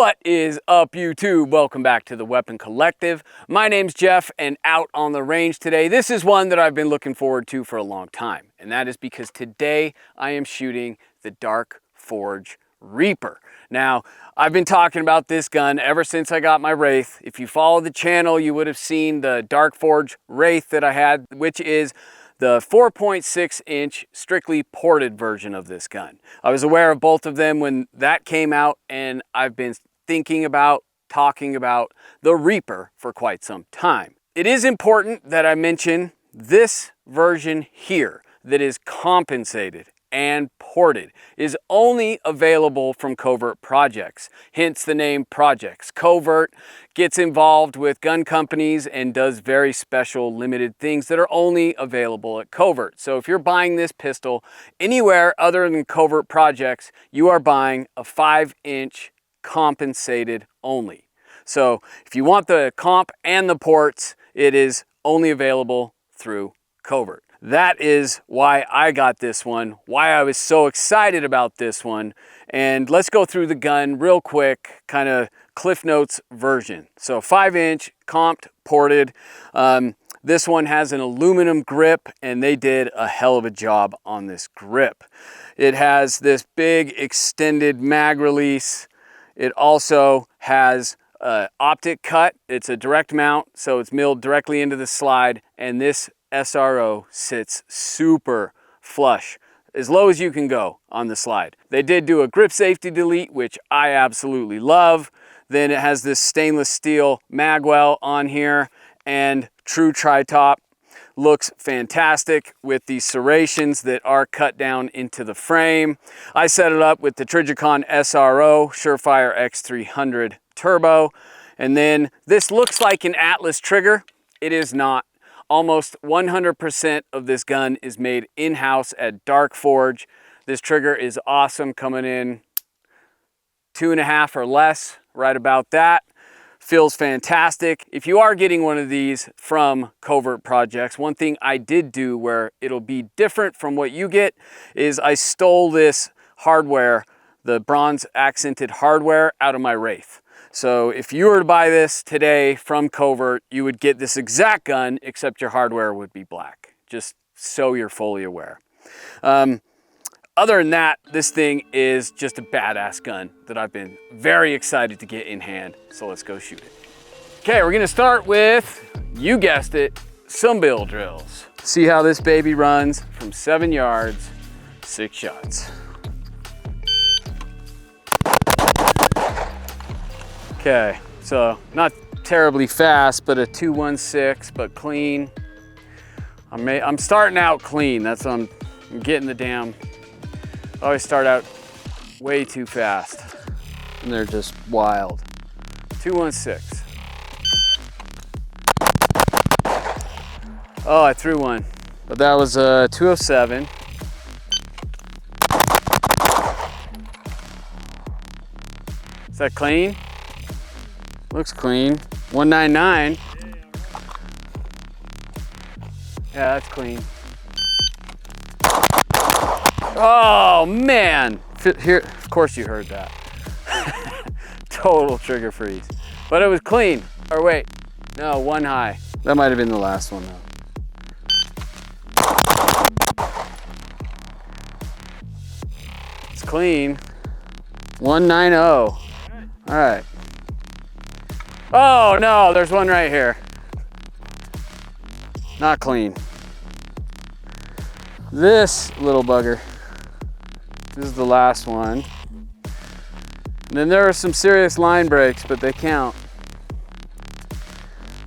What is up, YouTube? Welcome back to the Weapon Collective. My name's Jeff, and out on the range today, this is one that I've been looking forward to for a long time, and that is because today I am shooting the Dark Forge Reaper. Now, I've been talking about this gun ever since I got my Wraith. If you follow the channel, you would have seen the Dark Forge Wraith that I had, which is the 4.6 inch strictly ported version of this gun. I was aware of both of them when that came out, and I've been thinking about, talking about the Reaper for quite some time. It is important that I mention this version here that is compensated and ported is only available from Kovert projects, hence the name projects. Kovert gets involved with gun companies and does very special limited things that are only available at Kovert. So if you're buying this pistol anywhere other than Kovert projects, you are buying a 5-inch compensated only. So if you want the comp and the ports, it is only available through Kovert. That is why I got this one, why I was so excited about this one. And let's go through the gun real quick, kind of Cliff Notes version. So 5-inch, comped, ported. This one has an aluminum grip, and they did a hell of a job on this grip. It has this big extended mag release. It also has optic cut. It's a direct mount, so it's milled directly into the slide, and this SRO sits super flush, as low as you can go on the slide. They did do a grip safety delete, which I absolutely love. Then it has this stainless steel magwell on here, and true tri-top. Looks fantastic with the serrations that are cut down into the frame. I set it up with the Trijicon SRO Surefire X300 Turbo. And then this looks like an Atlas trigger. It is not. Almost 100% of this gun is made in-house at Dark Forge. This trigger is awesome, coming in 2.5 or less, right about that. Feels fantastic. If you are getting one of these from Kovert projects, one thing I did do where it'll be different from what you get is I stole this hardware, the bronze accented hardware, out of my Wraith. So if you were to buy this today from Kovert, you would get this exact gun, except your hardware would be black, just so you're fully aware. Other than that, this thing is just a badass gun that I've been very excited to get in hand. So let's go shoot it. Okay, we're gonna start with, you guessed it, some bill drills. See how this baby runs from 7 yards, 6 shots. Okay, so not terribly fast, but a 2.16, but clean. I'm starting out clean. That's what I'm getting the damn. I always start out way too fast, and they're just wild. 2.16. Oh, I threw one, but that was a 207. Is that clean? Looks clean. 199. Yeah, that's clean. Oh man! Here, of course you heard that. Total trigger freeze. But it was clean. Or wait, no, one high. That might have been the last one though. It's clean. 190. All right. Oh no, there's one right here. Not clean. This little bugger. This is the last one. And then there are some serious line breaks, but they count.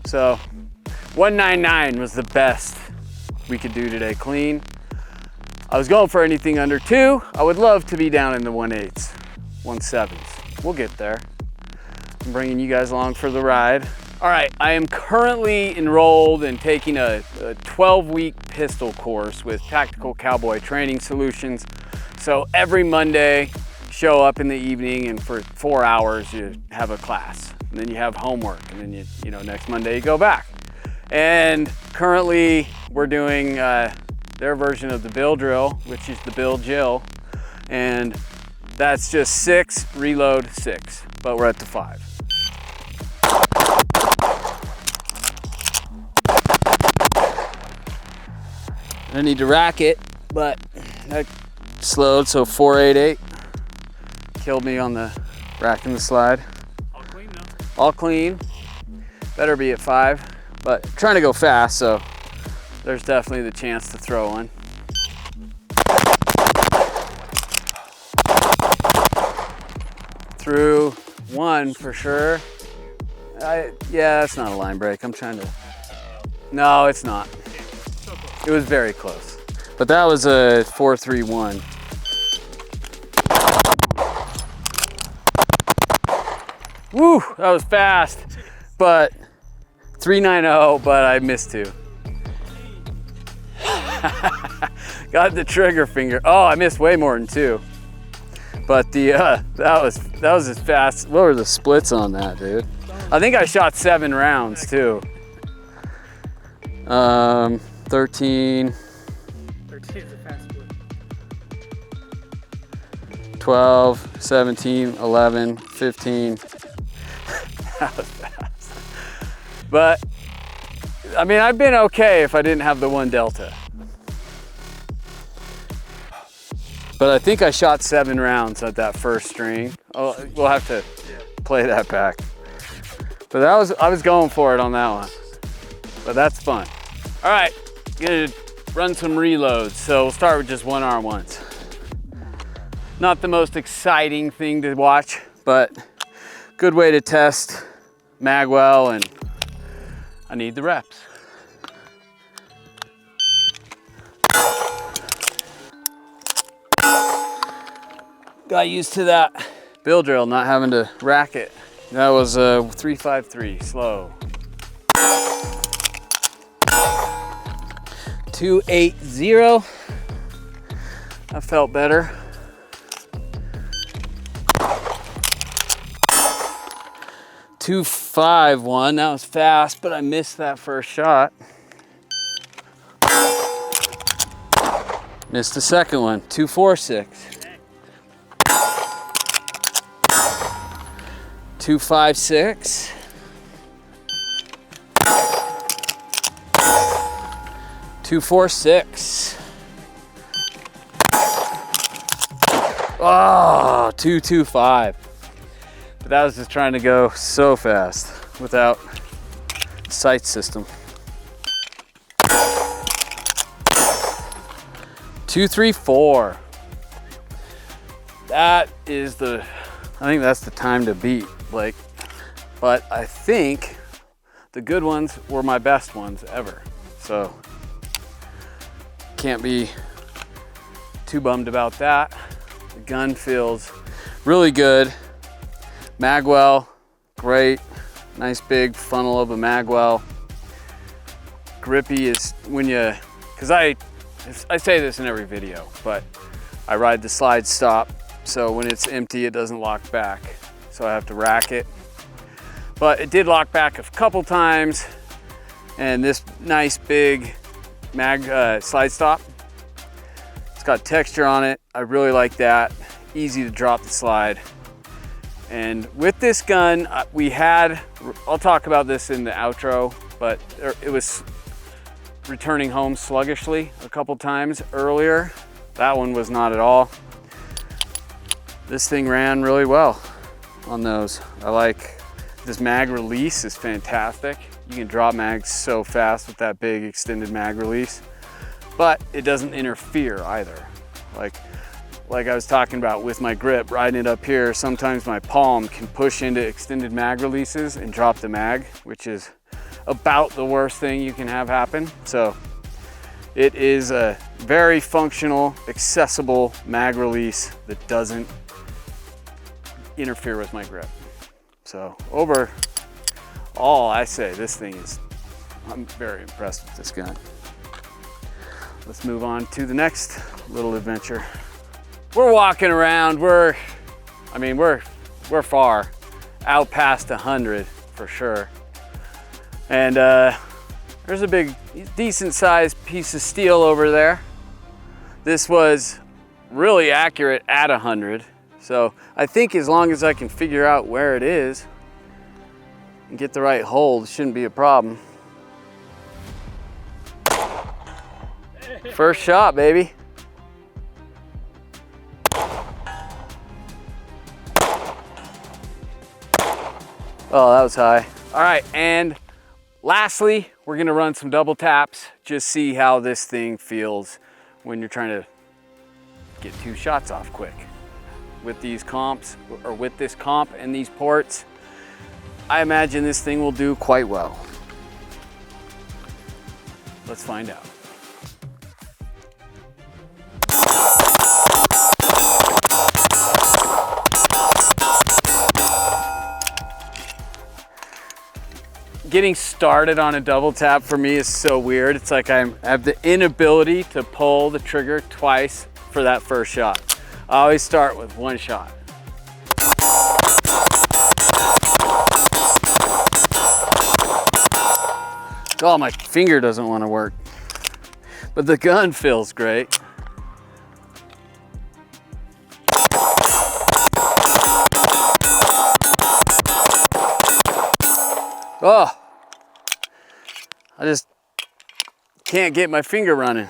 So 199 was the best we could do today, clean. I was going for anything under 2. I would love to be down in the 1.8s, 1.7s. We'll get there. I'm bringing you guys along for the ride. All right, I am currently enrolled in taking a 12-week pistol course with Tactical Cowboy Training Solutions. So every Monday, show up in the evening, and for 4 hours you have a class, and then you have homework, and then you know next Monday you go back. And currently we're doing their version of the bill drill, which is the Bill Jill, and That's just 6, reload 6, but we're at the 5. I need to rack it, but I slowed, so 488 killed me on the racking the slide. All clean though. All clean. Better be at 5, but I'm trying to go fast, so there's definitely the chance to throw one. Through 1 for sure. Yeah, that's not a line break. I'm trying to. No, it's not. It was very close. But that was a 4.31. Woo, that was fast. But 3.90, but I missed 2. Got the trigger finger. Oh, I missed way more than 2. But the that was as fast. What were the splits on that, dude? I think I shot 7 rounds too. 13. 13 is a fast split. 12, 17, 11, 15. That was fast. But I mean, I've been okay if I didn't have the 1 delta. But I think I shot 7 rounds at that first string. Oh, we'll have to play that back. But I was going for it on that one. But that's fun. All right, gonna run some reloads. So we'll start with just 1-arm ones. Not the most exciting thing to watch, but good way to test mag well, and I need the reps. Got used to that bill drill, not having to rack it. That was a 3.53, slow. 2.80. That felt better. 2.51, that was fast, but I missed that first shot. Missed the second one, 2.46. 2.56. 2.46. Oh, 2.25. But that was just trying to go so fast without sight system. 2.34. That is I think that's the time to beat, Blake. But I think the good ones were my best ones ever. So can't be too bummed about that. The gun feels really good. Magwell, great. Nice big funnel of a magwell. Grippy is when you, because I say this in every video, but I ride the slide stop. So when it's empty, it doesn't lock back. So I have to rack it. But it did lock back a couple times. And this nice big slide stop, it's got texture on it. I really like that. Easy to drop the slide. And with this gun, I'll talk about this in the outro, but it was returning home sluggishly a couple times earlier. That one was not at all. This thing ran really well on those. I like this mag release is fantastic. You can drop mags so fast with that big extended mag release, but it doesn't interfere either. Like I was talking about with my grip, riding it up here, sometimes my palm can push into extended mag releases and drop the mag, which is about the worst thing you can have happen. So it is a very functional, accessible mag release that doesn't interfere with my grip. So overall, I say this thing is, I'm very impressed with this gun. Let's move on to the next little adventure. We're walking around, we're far out past 100 for sure. And there's a big, decent sized piece of steel over there. This was really accurate at 100. So I think as long as I can figure out where it is and get the right hold, it shouldn't be a problem. First shot, baby. Oh, that was high. All right, and lastly, we're gonna run some double taps, just see how this thing feels when you're trying to get 2 shots off quick. With these comps, or with this comp and these ports, I imagine this thing will do quite well. Let's find out. Getting started on a double tap for me is so weird. It's like I have the inability to pull the trigger twice for that first shot. I always start with 1 shot. Oh, my finger doesn't want to work, but the gun feels great. Oh, I just can't get my finger running.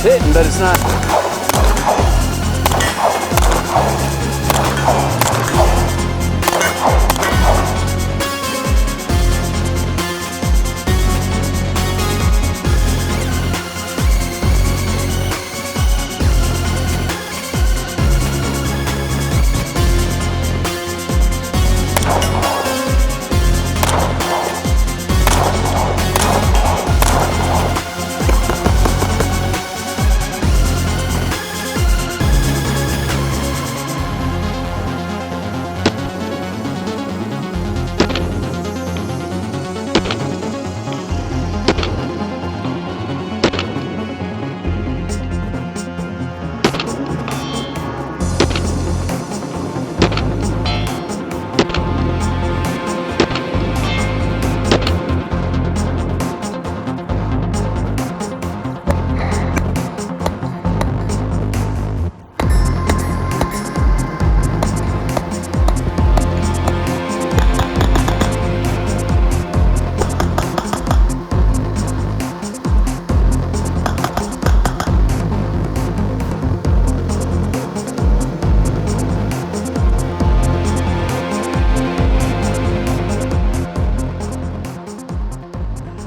hitting, but it's not.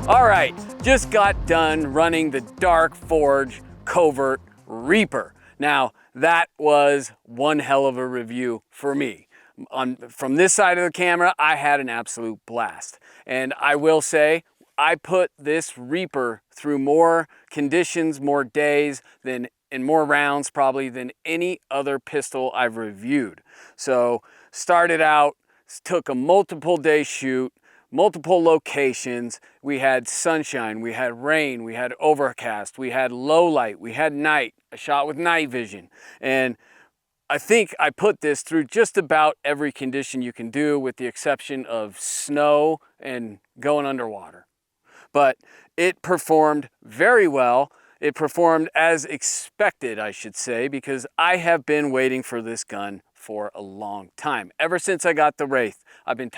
All right, just got done running the Dark Forge Kovert Reaper. Now, that was one hell of a review for me. From this side of the camera, I had an absolute blast. And I will say, I put this Reaper through more conditions, more days, and more rounds probably than any other pistol I've reviewed. So, started out, took a multiple day shoot, multiple locations. We had sunshine, we had rain, we had overcast, we had low light, we had night. I shot with night vision. And I think I put this through just about every condition you can do, with the exception of snow and going underwater. But it performed very well. It performed as expected, I should say, because I have been waiting for this gun for a long time. Ever since I got the Wraith, I've been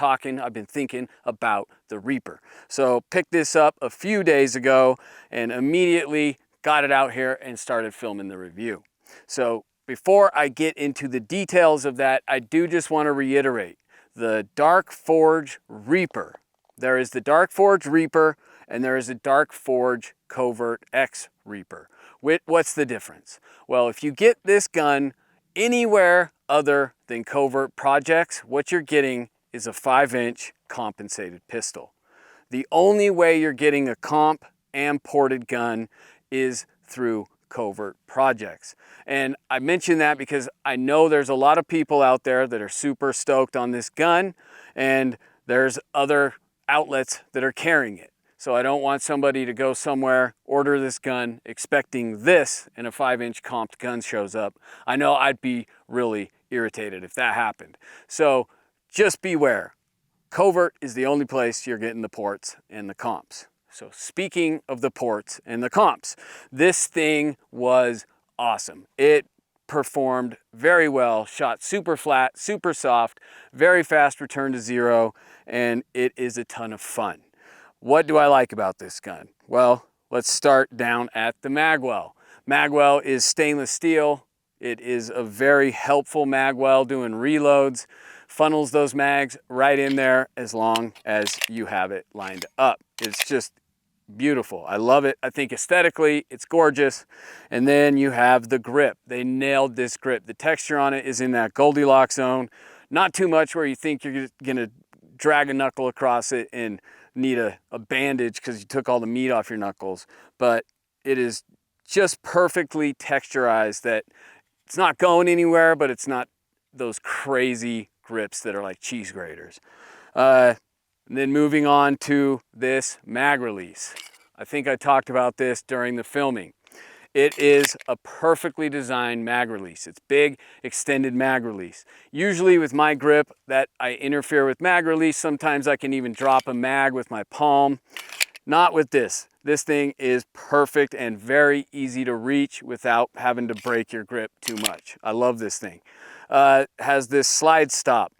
thinking about the Reaper. So picked this up a few days ago and immediately got it out here and started filming the review. So before I get into the details of that, I do just want to reiterate the Dark Forge Reaper. There is the Dark Forge Reaper and there is a Dark Forge Kovert X Reaper. What's the difference? Well, if you get this gun anywhere other than Kovert projects, what you're getting is a 5-inch compensated pistol. The only way you're getting a comp and ported gun is through Kovert projects. And I mention that because I know there's a lot of people out there that are super stoked on this gun, and there's other outlets that are carrying it. So I don't want somebody to go somewhere, order this gun, expecting this, and a 5-inch comped gun shows up. I know I'd be really irritated if that happened. So just beware. Kovert is the only place you're getting the ports and the comps. So speaking of the ports and the comps, this thing was awesome. It performed very well, shot super flat, super soft, very fast return to zero, and it is a ton of fun. What do I like about this gun? Well, let's start down at the magwell. Magwell is stainless steel. It is a very helpful magwell doing reloads. Funnels those mags right in there as long as you have it lined up. It's just beautiful. I love it. I think aesthetically it's gorgeous. And then you have the grip. They nailed this grip. The texture on it is in that Goldilocks zone. Not too much where you think you're gonna drag a knuckle across it and need a bandage because you took all the meat off your knuckles, but it is just perfectly texturized that it's not going anywhere, but it's not those crazy grips that are like cheese graters. And then moving on to this mag release. I think I talked about this during the filming. It is a perfectly designed mag release. It's big, extended mag release. Usually with my grip that I interfere with mag release, sometimes I can even drop a mag with my palm. Not with this. This thing is perfect and very easy to reach without having to break your grip too much. I love this thing. Has this slide stop.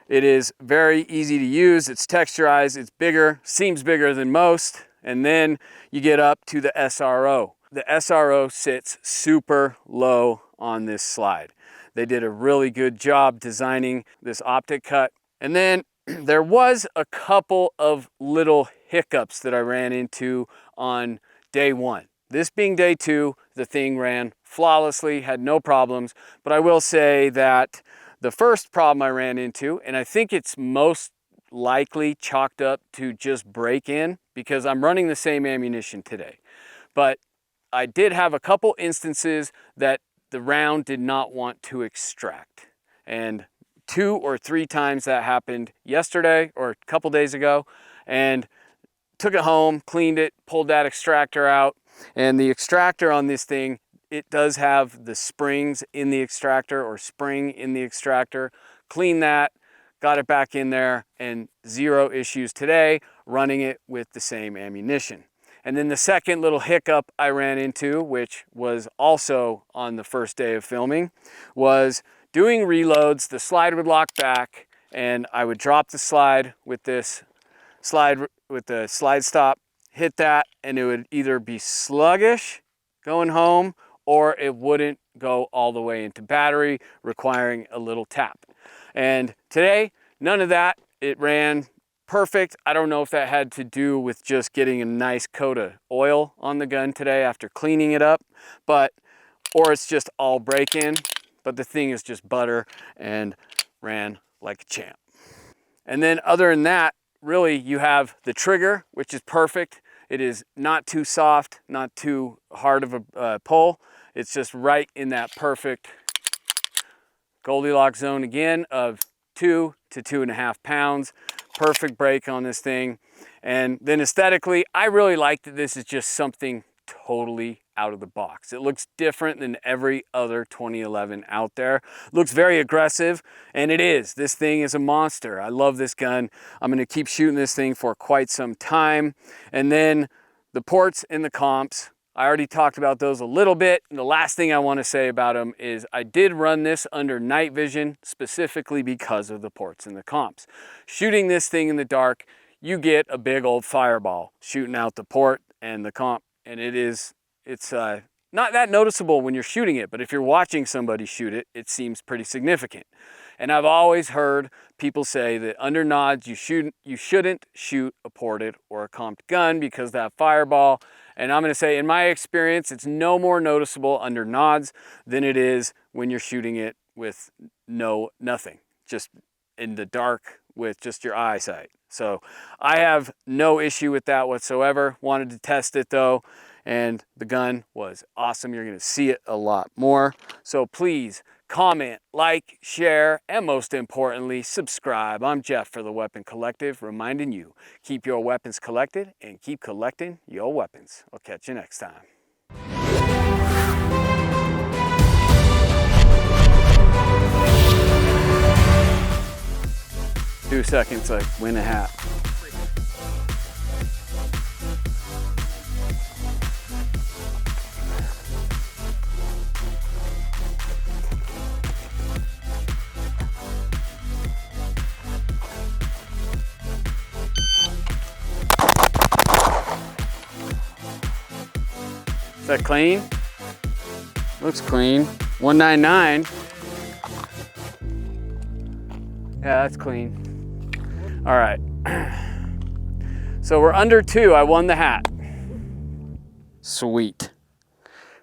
It is very easy to use. It's texturized, it's bigger, seems bigger than most. And then you get up to the SRO. the SRO sits super low on this slide. They did a really good job designing this optic cut. And then there was a couple of little hiccups that I ran into on day one. This being day two, the thing ran flawlessly, had no problems. But I will say that the first problem I ran into, and I think it's most likely chalked up to just break-in because I'm running the same ammunition today. But I did have a couple instances that the round did not want to extract. And 2 or 3 times that happened yesterday or a couple days ago, and took it home, cleaned it, pulled that extractor out. And the extractor on this thing, it does have the springs in the extractor or spring in the extractor. Cleaned that, got it back in there, and 0 issues today running it with the same ammunition. And then the second little hiccup I ran into, which was also on the first day of filming, was doing reloads. The slide would lock back and I would drop the slide with this slide, with the slide stop, hit that, and it would either be sluggish going home or it wouldn't go all the way into battery, requiring a little tap. And today, none of that. It ran perfect. I don't know if that had to do with just getting a nice coat of oil on the gun today after cleaning it up, or it's just all break-in, but the thing is just butter and ran like a champ. And then other than that, really you have the trigger, which is perfect. It is not too soft, not too hard of a pull. It's just right in that perfect Goldilocks zone again of 2 to 2.5 pounds. Perfect break on this thing. And then aesthetically, I really like that this is just something totally out of the box. It looks different than every other 2011 out there. Looks very aggressive, and it is. This thing is a monster. I love this gun. I'm gonna keep shooting this thing for quite some time. And then the ports and the comps, I already talked about those a little bit. And the last thing I want to say about them is I did run this under night vision specifically because of the ports and the comps. Shooting this thing in the dark, you get a big old fireball shooting out the port and the comp, and it's not that noticeable when you're shooting it, but if you're watching somebody shoot it, it seems pretty significant. And I've always heard people say that under nods, you shouldn't shoot a ported or a comped gun because that fireball. And I'm gonna say, in my experience, it's no more noticeable under nods than it is when you're shooting it with nothing, just in the dark with just your eyesight. So I have no issue with that whatsoever. Wanted to test it though, and the gun was awesome. You're gonna see it a lot more. So please comment, like, share, and most importantly, subscribe. I'm Jeff for the Weapon Collective, reminding you, keep your weapons collected and keep collecting your weapons. I'll catch you next time. Two seconds, like win a hat. Is that clean? Looks clean. 199. Yeah, that's clean. All right. So we're under 2. I won the hat. Sweet.